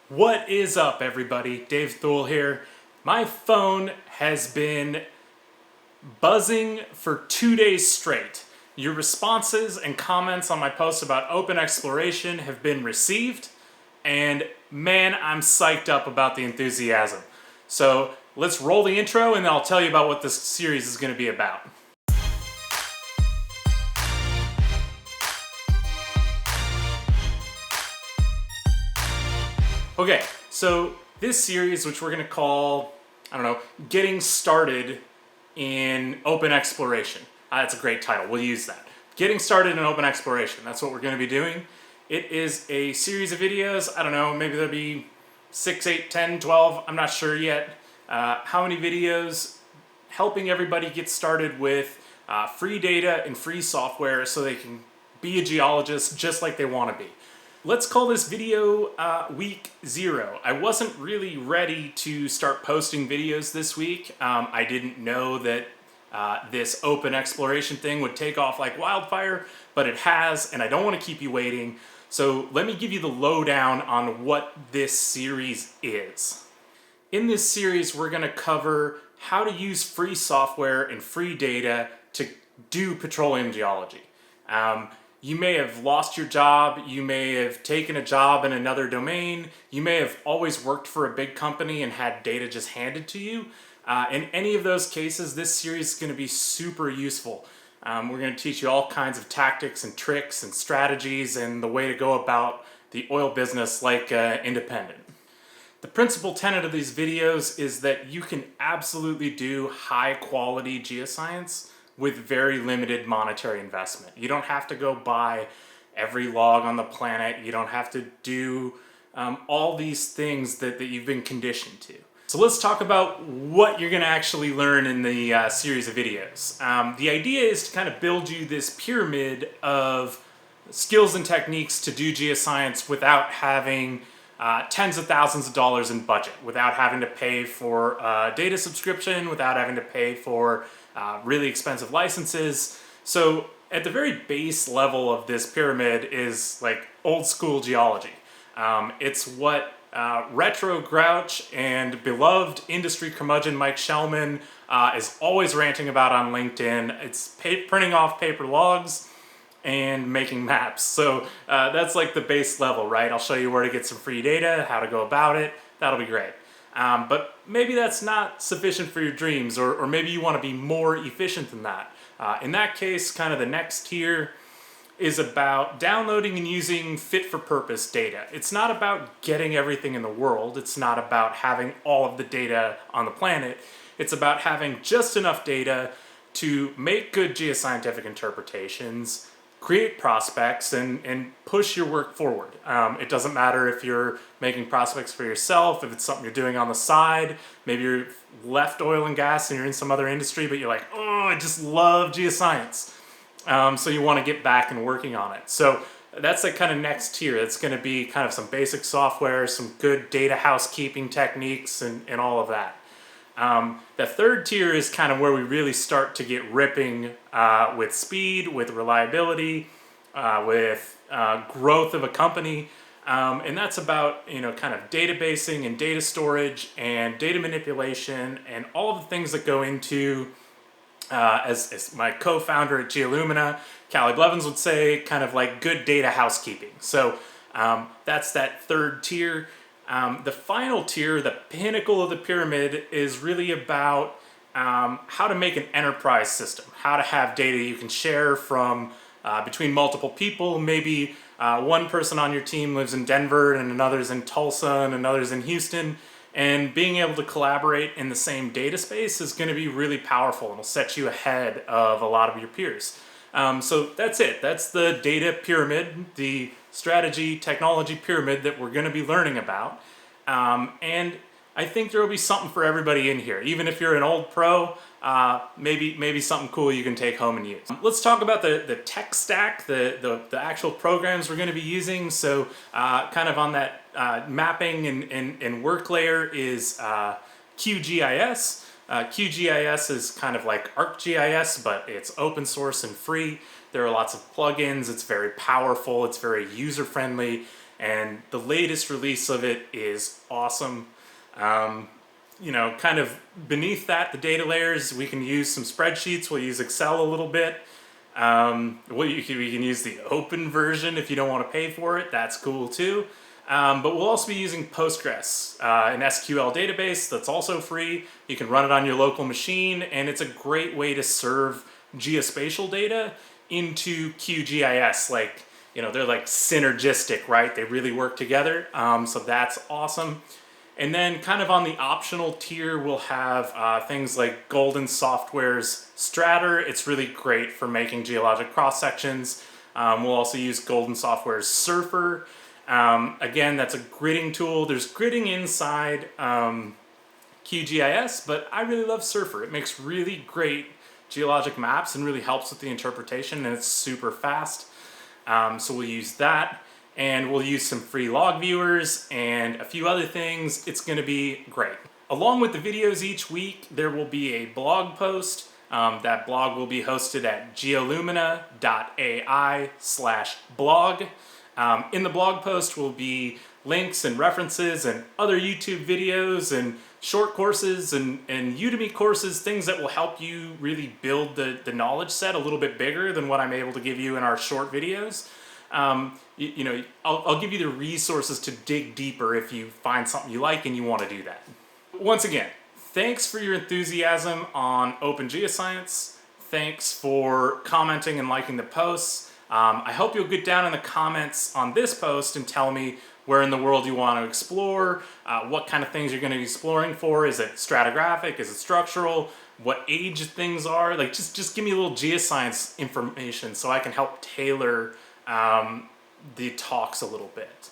What is up, everybody? Dave Youll here. My phone has been buzzing for 2 days straight. Your responses and comments on my post about OpenExploration have been received, and man, I'm psyched up about the enthusiasm. So let's roll the intro and I'll tell you about what this series is going to be about. Okay, so this series, which we're going to call, Getting Started in OpenExploration. That's a great title. We'll use that. Getting Started in OpenExploration. That's what we're going to be doing. It is a series of videos. I don't know, maybe there'll be 6, 8, 10, 12. I'm not sure yet. How many videos helping everybody get started with free data and free software so they can be a geologist just like they want to be. Let's call this video week 0. I wasn't really ready to start posting videos this week. I didn't know that this OpenExploration thing would take off like wildfire, but it has, and I don't want to keep you waiting. So let me give you the lowdown on what this series is. In this series, we're going to cover how to use free software and free data to do petroleum geology. You may have lost your job, you may have taken a job in another domain, you may have always worked for a big company and had data just handed to you. In any of those cases, this series is going to be super useful. We're going to teach you all kinds of tactics and tricks and strategies and the way to go about the oil business like independent. The principal tenet of these videos is that you can absolutely do high quality geoscience with very limited monetary investment. You don't have to go buy every log on the planet. You don't have to do all these things that you've been conditioned to. So let's talk about what you're gonna actually learn in the series of videos. The idea is to kind of build you this pyramid of skills and techniques to do geoscience without having tens of thousands of dollars in budget, without having to pay for a data subscription, without having to pay for really expensive licenses. So at the very base level of this pyramid is like old school geology. It's what retro grouch and beloved industry curmudgeon Mike Shellman is always ranting about on LinkedIn. It's printing off paper logs and making maps. So that's like the base level, right? I'll show you where to get some free data, how to go about it. That'll be great. But maybe that's not sufficient for your dreams, or maybe you want to be more efficient than that. In that case, kind of the next tier is about downloading and using fit-for-purpose data. It's not about getting everything in the world. It's not about having all of the data on the planet. It's about having just enough data to make good geoscientific interpretations, create prospects, and push your work forward. It doesn't matter if you're making prospects for yourself, if it's something you're doing on the side, maybe you're left oil and gas and you're in some other industry, but you're like, oh, I just love geoscience. So you want to get back and working on it. So that's the kind of next tier. It's going to be kind of some basic software, some good data housekeeping techniques, and all of that. The third tier is kind of where we really start to get ripping with speed, with reliability, with growth of a company. And that's about, kind of databasing and data storage and data manipulation and all of the things that go into, as my co-founder at Geolumina, Callie Blevins, would say, kind of like good data housekeeping. So that's that third tier. The final tier, the pinnacle of the pyramid, is really about how to make an enterprise system, how to have data you can share from between multiple people. Maybe one person on your team lives in Denver and another's in Tulsa and another's in Houston, and being able to collaborate in the same data space is going to be really powerful and will set you ahead of a lot of your peers. So that's it. That's the data pyramid, the strategy technology pyramid that we're going to be learning about. And I think there will be something for everybody in here. Even if you're an old pro, maybe something cool you can take home and use. Let's talk about the tech stack, the actual programs we're going to be using. So kind of on that mapping and work layer is QGIS. QGIS is kind of like ArcGIS, but it's open source and free. There are lots of plugins. It's very powerful. It's very user-friendly. and the latest release of it is awesome. You know, kind of beneath that, the data layers, we can use some spreadsheets. We'll use Excel a little bit. We can use the open version if you don't want to pay for it. That's cool too. But we'll also be using Postgres, an SQL database that's also free. You can run it on your local machine, and it's a great way to serve geospatial data into QGIS. Like, you know, they're like synergistic, right? They really work together. So that's awesome. And then kind of on the optional tier, we'll have things like Golden Software's Stratter. It's really great for making geologic cross-sections. We'll also use Golden Software's Surfer. Again, that's a gridding tool. There's gridding inside QGIS, but I really love Surfer. It makes really great geologic maps and really helps with the interpretation, and it's super fast. So we'll use that. And we'll use some free log viewers and a few other things. It's going to be great. Along with the videos each week, there will be a blog post. That blog will be hosted at geolumina.ai/blog. In the blog post will be links and references and other YouTube videos and short courses and Udemy courses, things that will help you really build the knowledge set a little bit bigger than what I'm able to give you in our short videos. You know, I'll give you the resources to dig deeper if you find something you like and you want to do that. Once again, thanks for your enthusiasm on Open Geoscience. Thanks for commenting and liking the posts. I hope you'll get down in the comments on this post and tell me where in the world you want to explore, what kind of things you're going to be exploring for. Is it stratigraphic? Is it structural? What age things are? Like, just give me a little geoscience information so I can help tailor the talks a little bit.